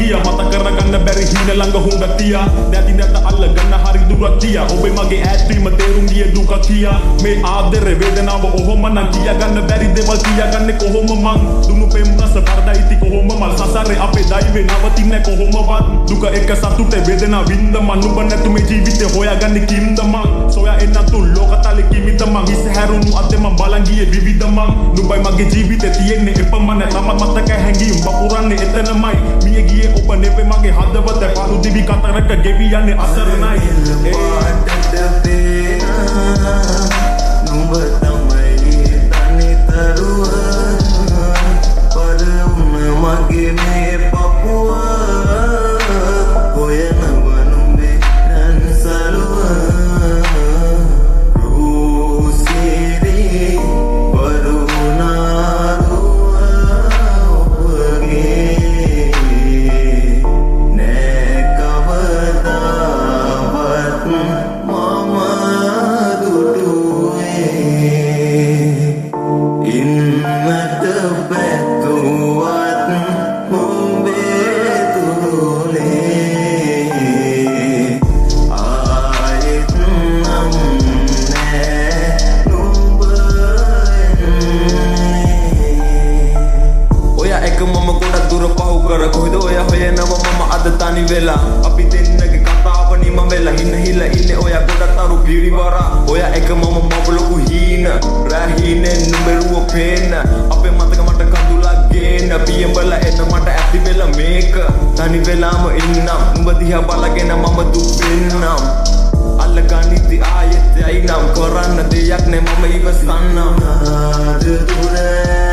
bahagia mata karagana beri hina langga hunga tia නැති නැත අල්ලගන්න හරි දුරක් තියා ඔබේ මගේ ඈත්වීම තේරුම් ගිය දුකක් කියා මේ ආදරේ වේදනාව ඔහොම නම් කියාගන්න බැරි දේවල් කියාගන්නේ කොහොම මං දුනු පෙම් රස පරදයිති කොහොම මල් සසරේ අපේ දෛවේ නවතින්නේ කොහොමවත් දුක එක සතුටේ වේදනාව වින්ද මන් නුඹ නැතු මේ ජීවිතේ හොයාගන්නේ කිම්ද මං සොයා එන්නතු ලෝකතලේ කිමිත මං හිස හැරුණු අතේ මං බලන් ගියේ විවිධ මං නුඹයි මගේ ජීවිතේ තියෙන්නේ එපමණ තමත් මතක හැංගීම් වපුරන්නේ එතනමයි මිය ගියේ ඔබ නෙවෙයි මගේ හදවත පාළු දිවි කතරක ගෙවි යන්නේ අසරණයි නුඹ තමයි තනි තරුව පරම මගේ මේ පපුව හොයනව නුඹේ රන්සලුව රූසිරි වරුණාරුව ඔබගේ තනි වෙලා අපි දෙන්නගේ කතාව නිම වෙලා හින හිලා ඉන්නේ ඔයා ගොඩක් අරු පිරිවරා ඔයා එක මම මවලකු හීන රැහීනෙන් නුඹරුව පේන අපේ මතක මට කඳුලක් ගේන පියඹලා එන්න මට ඇති වෙලා මේක තනි වෙලාම ඉන්නම් නුඹ දිහා බලගෙන මම දුක් වෙන්නම් අල්ලගනිති ආයෙත් යයිනම් කරන්න දෙයක් නෑ මම ඉවසන්නම් නාද දුර